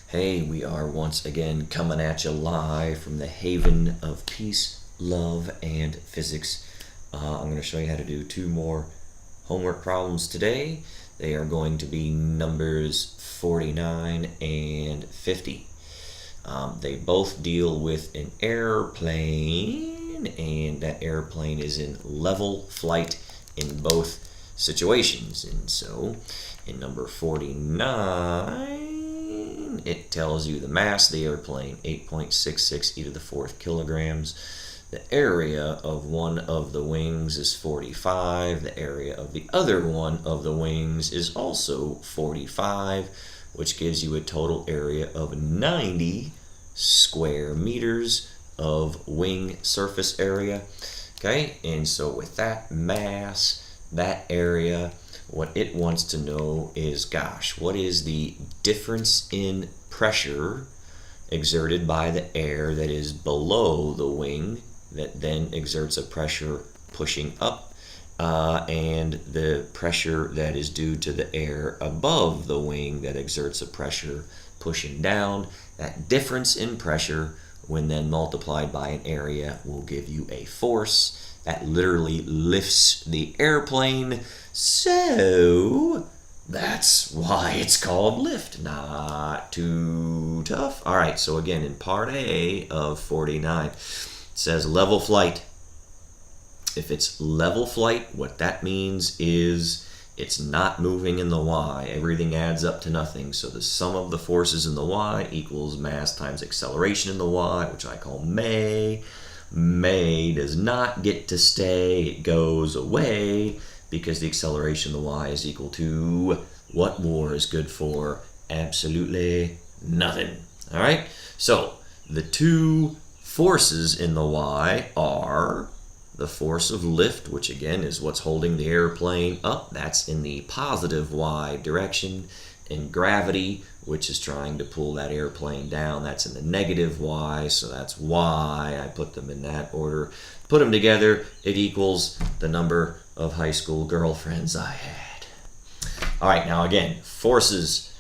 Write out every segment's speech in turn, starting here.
Hey, we are once again coming at you live from the haven of peace, love, and physics. I'm going to show you how to do two more homework problems today. They are going to be numbers 49 and 50. They both deal with an airplane, and that airplane is in level flight in both situations. And so, in number 49, it tells you the mass of the airplane, 8.66 e to the fourth kilograms. The area of one of the wings is 45. The area of the other one of the wings is also 45, which gives you a total area of 90 square meters of wing surface area. Okay, and so with that mass, that area, what it wants to know is, gosh, what is the difference in pressure exerted by the air that is below the wing that then exerts a pressure pushing up, and the pressure that is due to the air above the wing that exerts a pressure pushing down. That difference in pressure, when then multiplied by an area, will give you a force that literally lifts the airplane. So that's why it's called lift. Not too tough. All right, so again, in part A of 49, it says level flight. If it's level flight, what that means is it's not moving in the y. Everything adds up to nothing. So the sum of the forces in the y equals mass times acceleration in the y, which I call may. May does not get to stay. It goes away because the acceleration of the y is equal to what war is good for? Absolutely nothing. All right? So the two forces in the y are the force of lift, which again is what's holding the airplane up. That's in the positive y direction. And gravity, which is trying to pull that airplane down, that's in the negative y. So that's why I put them in that order. Put them together, it equals the number of high school girlfriends I had. All right, now again, forces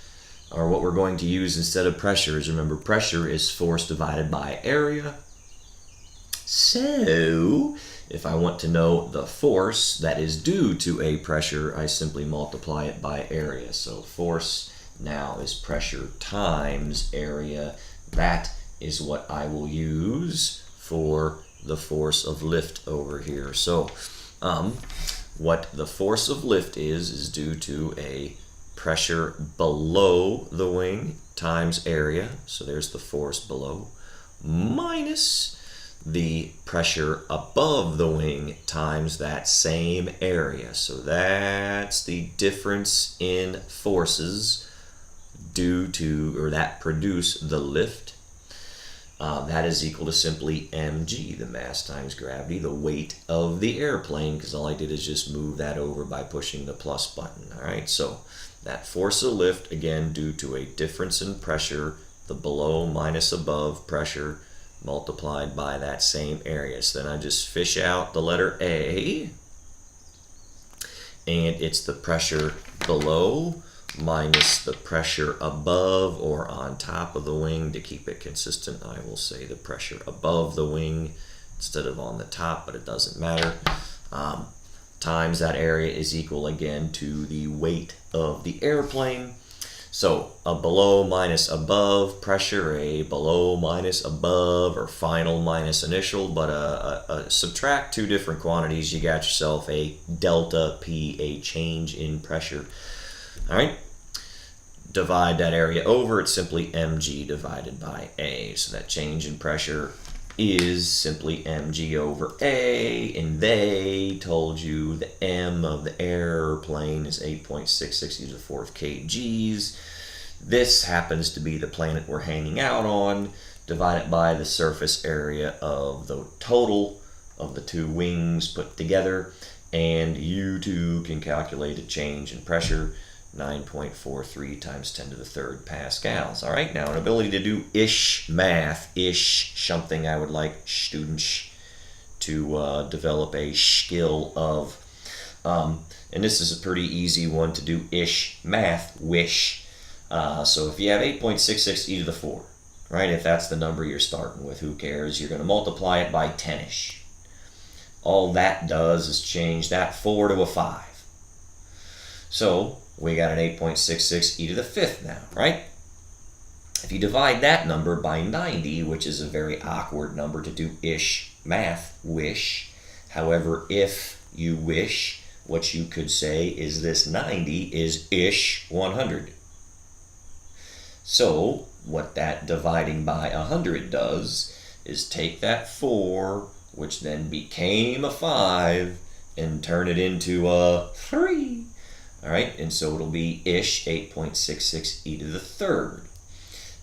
are what we're going to use instead of pressures. Remember, pressure is force divided by area. So if I want to know the force that is due to a pressure, I simply multiply it by area. So force now is pressure times area. That is what I will use for the force of lift over here. So what the force of lift is due to a pressure below the wing times area. So there's the force below, minus the pressure above the wing times that same area. So that's the difference in forces due to, or that produce the lift. That is equal to simply mg, the mass times gravity, the weight of the airplane, because all I did is just move that over by pushing the plus button. All right, so that force of lift, again, due to a difference in pressure, the below minus above pressure, multiplied by that same area. So then I just fish out the letter A, and it's the pressure below minus the pressure above or on top of the wing. To keep it consistent, I will say the pressure above the wing instead of on the top, but it doesn't matter. Times that area is equal again to the weight of the airplane. So a below minus above pressure, a below minus above, or final minus initial, but subtract two different quantities, you got yourself a delta P, a change in pressure. All right, divide that area over, it's simply mg divided by A. So that change in pressure is simply mg over A, and they told you the m of the airplane is 8.66 e to the fourth kgs. This happens to be the planet we're hanging out on. Divide it by the surface area of the total of the two wings put together, and you too can calculate a change in pressure. 9.43 times 10 to the third pascals. All right, now an ability to do math, something I would like students to develop a skill of. And this is a pretty easy one to do math, So if you have 8.66 e to the 4, right, if that's the number you're starting with, who cares? You're going to multiply it by 10-ish. All that does is change that 4 to a 5. So we got an 8.66 e to the 5th now, right? If you divide that number by 90, which is a very awkward number to do ish math, wish. However, if you wish, what you could say is this 90 is ish 100. So what that dividing by 100 does is take that 4, which then became a 5, and turn it into a 3. All right, and so it'll be ish 8.66 e to the 3rd.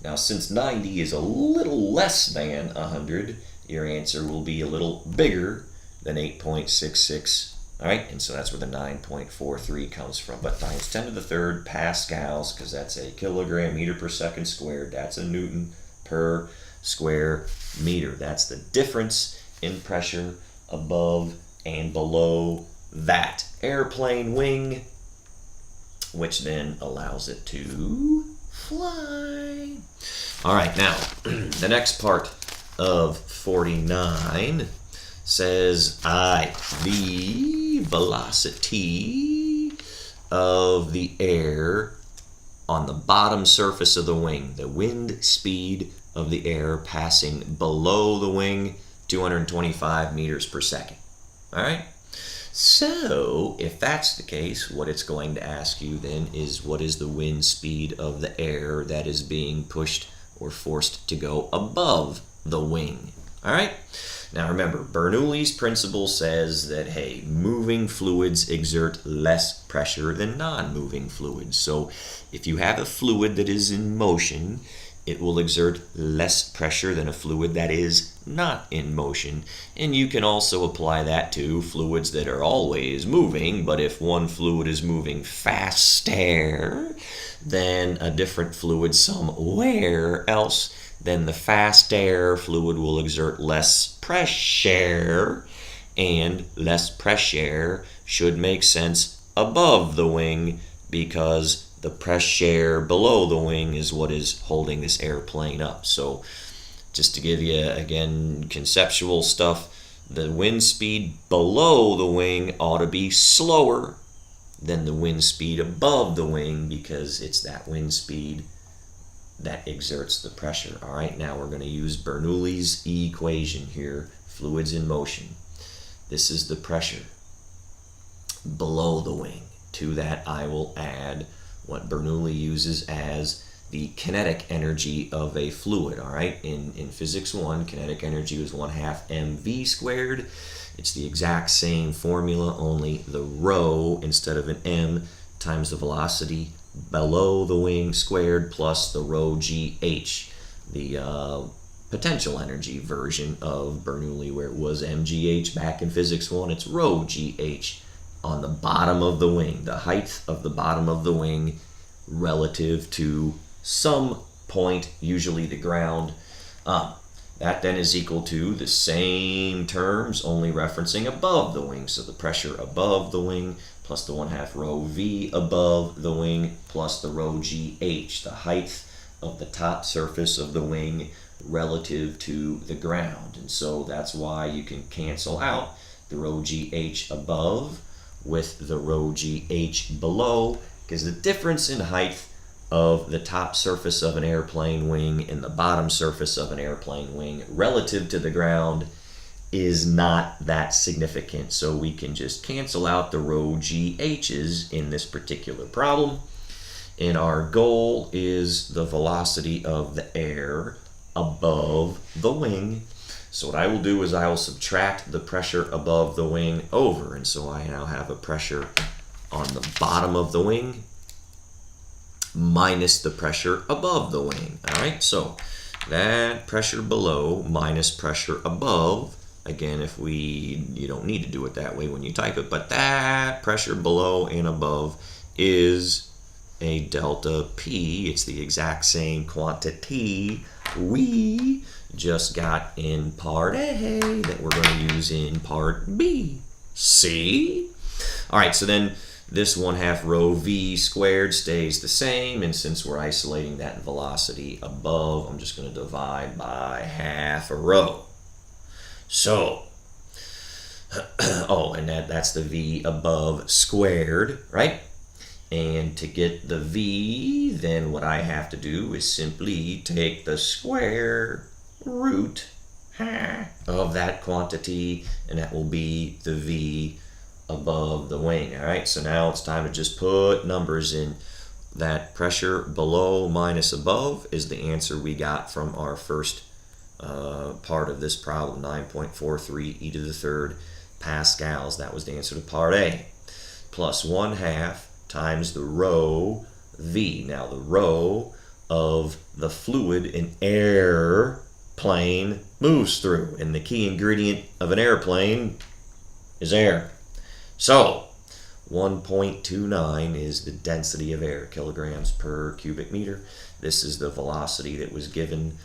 Now, since 90 is a little less than 100, your answer will be a little bigger than 8.66. All right, and so that's where the 9.43 comes from. But times 10 to the 3rd pascals, because that's a kilogram meter per second squared. That's a Newton per square meter. That's the difference in pressure above and below that airplane wing, which then allows it to fly. All right, now the next part of 49 says the velocity of the air on the bottom surface of the wing, the wind speed of the air passing below the wing, 225 meters per second. All right? So, if that's the case, what it's going to ask you then is what is the wind speed of the air that is being pushed or forced to go above the wing. All right? Now remember, Bernoulli's principle says that, hey, moving fluids exert less pressure than non-moving fluids. So if you have a fluid that is in motion, it will exert less pressure than a fluid that is not in motion. And you can also apply that to fluids that are always moving, but if one fluid is moving faster than a different fluid somewhere else, then the fast air fluid will exert less pressure, and less pressure should make sense above the wing because the pressure below the wing is what is holding this airplane up. So just to give you, again, conceptual stuff, the wind speed below the wing ought to be slower than the wind speed above the wing because it's that wind speed that exerts the pressure. All right, now we're going to use Bernoulli's equation here, fluids in motion. This is the pressure below the wing. To that I will add what Bernoulli uses as the kinetic energy of a fluid. All right, in physics 1, kinetic energy was 1/2 mv squared. It's the exact same formula, only the rho instead of an m times the velocity below the wing squared plus the rho gh, the potential energy version of Bernoulli, where it was mgh back in physics 1. It's rho gh on the bottom of the wing, the height of the bottom of the wing relative to some point, usually the ground. That then is equal to the same terms, only referencing above the wing. So the pressure above the wing plus the 1/2 rho v above the wing plus the rho gh, the height of the top surface of the wing relative to the ground. And so that's why you can cancel out the rho gh above with the rho gh below, because the difference in height of the top surface of an airplane wing and the bottom surface of an airplane wing relative to the ground is not that significant. So we can just cancel out the rho GH's in this particular problem. And our goal is the velocity of the air above the wing. So what I will do is I will subtract the pressure above the wing over. And so I now have a pressure on the bottom of the wing minus the pressure above the wing. All right, so that pressure below minus pressure above, again, you don't need to do it that way when you type it, but that pressure below and above is a delta P. It's the exact same quantity we just got in part A that we're going to use in part B. See? All right, so then This 1/2 rho v squared stays the same, and since we're isolating that velocity above, I'm just going to divide by 1/2 a rho. So, oh, and that's the v above squared, right? And to get the v, then what I have to do is simply take the square root of that quantity, and that will be the v above the wing. All right, so now it's time to just put numbers in. That pressure below minus above is the answer we got from our first part of this problem, 9.43 e to the third pascals. That was the answer to part A. Plus 1/2 times the rho v. Now the rho of the fluid an airplane moves through, and the key ingredient of an airplane is air. So 1.29 is the density of air, kilograms per cubic meter. This is the velocity that was given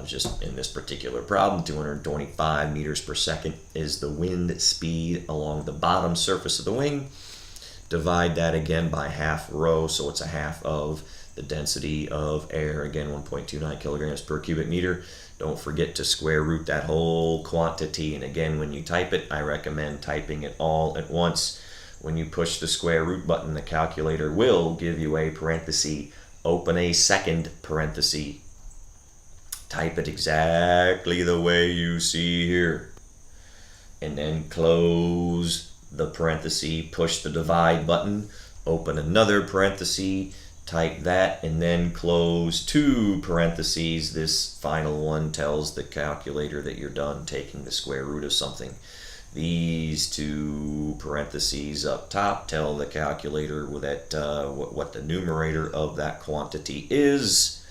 just in this particular problem. 225 meters per second is the wind speed along the bottom surface of the wing. Divide that again by 1/2 rho, so it's 1/2 of the density of air. Again, 1.29 kilograms per cubic meter. Don't forget to square root that whole quantity. And again, when you type it, I recommend typing it all at once. When you push the square root button, the calculator will give you a parenthesis. Open a second parenthesis. Type it exactly the way you see here. And then close the parenthesis, push the divide button, open another parenthesis, type that, and then close 2 parentheses. This final one tells the calculator that you're done taking the square root of something. These 2 parentheses up top tell the calculator that what the numerator of that quantity is,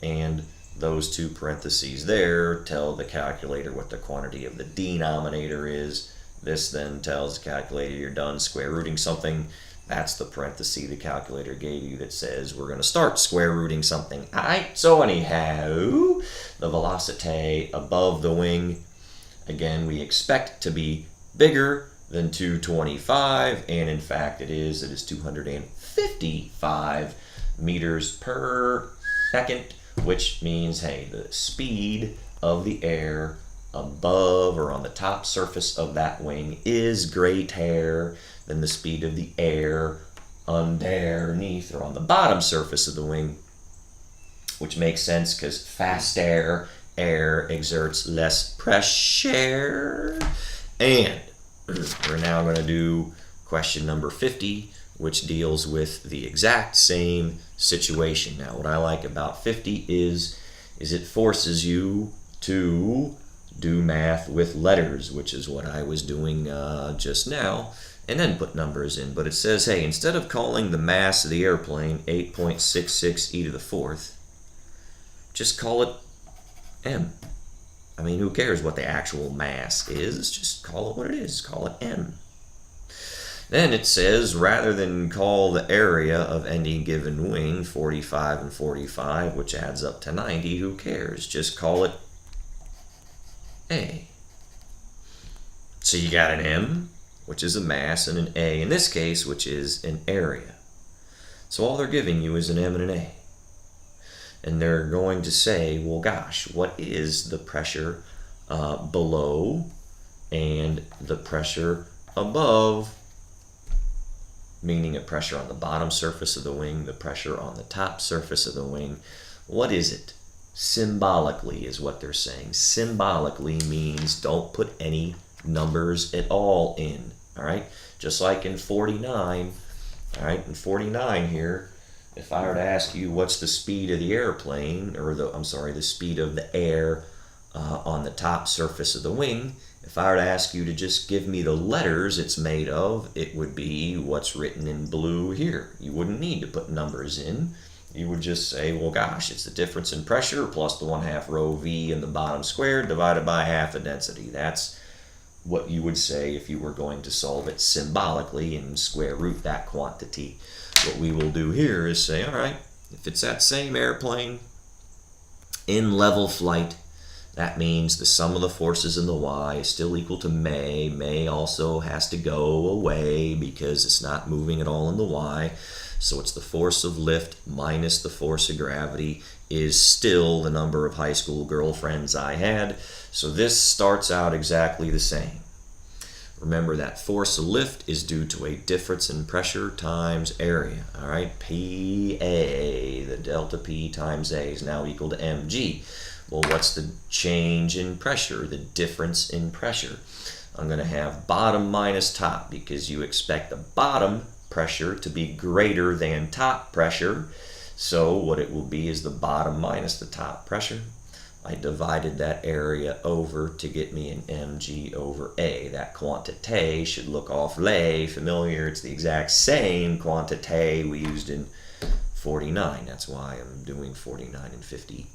and those 2 parentheses there tell the calculator what the quantity of the denominator is. This then tells the calculator you're done square rooting something. That's the parenthesis the calculator gave you that says we're going to start square rooting something. All right, so anyhow, the velocity above the wing, again, we expect to be bigger than 225, and in fact it is 255 meters per second, which means, hey, the speed of the air above or on the top surface of that wing is greater than the speed of the air underneath or on the bottom surface of the wing, which makes sense because fast air exerts less pressure. And we're now going to do question number 50, which deals with the exact same situation. Now, what I like about 50 is it forces you to do math with letters, which is what I was doing just now, and then put numbers in. But it says, hey, instead of calling the mass of the airplane 8.66 e to the fourth, just call it m. I mean, who cares what the actual mass is? Just call it what it is. Call it m. Then it says, rather than call the area of any given wing 45 and 45, which adds up to 90, who cares? Just call it A. So you got an M, which is a mass, and an A in this case, which is an area. So all they're giving you is an M and an A. And they're going to say, well, gosh, what is the pressure below and the pressure above? Meaning a pressure on the bottom surface of the wing, the pressure on the top surface of the wing. What is it? Symbolically is what they're saying. Symbolically means don't put any numbers at all in. All right? Just like in 49, all right, in 49 here, if I were to ask you what's the speed of the airplane, or the speed of the air on the top surface of the wing, if I were to ask you to just give me the letters it's made of, it would be what's written in blue here. You wouldn't need to put numbers in. You would just say, well, gosh, it's the difference in pressure plus the 1/2 rho v in the bottom squared divided by half the density. That's what you would say if you were going to solve it symbolically and square root that quantity. What we will do here is say, all right, if it's that same airplane in level flight That means the sum of the forces in the y is still equal to may. May also has to go away because it's not moving at all in the y. So it's the force of lift minus the force of gravity is still the number of high school girlfriends I had. So this starts out exactly the same. Remember that force of lift is due to a difference in pressure times area. All right, PA, the delta P times A is now equal to mg. Well, what's the change in pressure, the difference in pressure? I'm going to have bottom minus top because you expect the bottom pressure to be greater than top pressure. So what it will be is the bottom minus the top pressure. I divided that area over to get me an mg over A. That quantité should look awfully familiar. It's the exact same quantité we used in 49. That's why I'm doing 49 and 50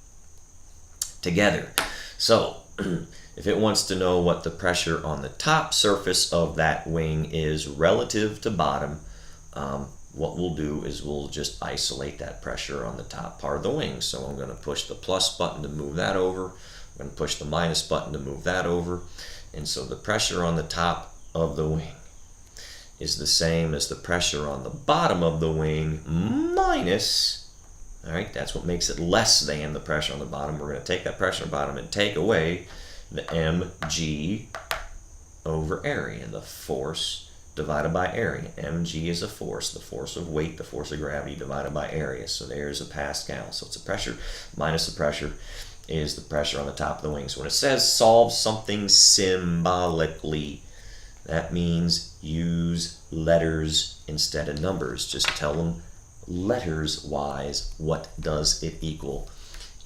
together. So if it wants to know what the pressure on the top surface of that wing is relative to bottom, what we'll do is we'll just isolate that pressure on the top part of the wing. So I'm going to push the plus button to move that over. I'm going to push the minus button to move that over. And so the pressure on the top of the wing is the same as the pressure on the bottom of the wing minus, all right, that's what makes it less than the pressure on the bottom. We're going to take that pressure on the bottom and take away the mg over area, the force divided by area. Mg is a force, the force of weight, the force of gravity divided by area. So there's a Pascal. So it's a pressure minus the pressure is the pressure on the top of the wing. So when it says solve something symbolically, that means use letters instead of numbers. Just tell them letters wise what does it equal.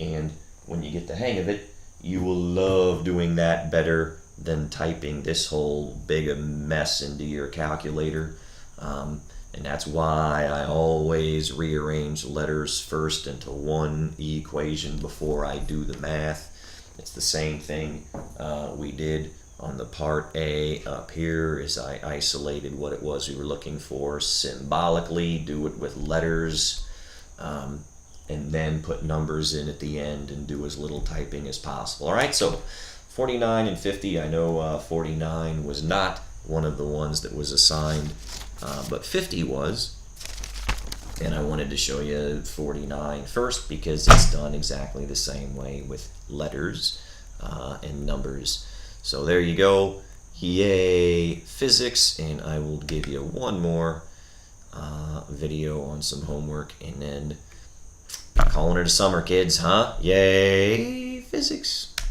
And when you get the hang of it, you will love doing that better than typing this whole big a mess into your calculator. And that's why I always rearrange letters first into one equation before I do the math. It's the same thing we did on the part A up here, is I isolated what it was we were looking for symbolically, do it with letters, and then put numbers in at the end and do as little typing as possible. All right, so 49 and 50, I know 49 was not one of the ones that was assigned, but 50 was. And I wanted to show you 49 first because it's done exactly the same way with letters and numbers. So there you go. Yay, physics. And I will give you one more video on some homework and then calling it a summer, kids, huh? Yay, physics.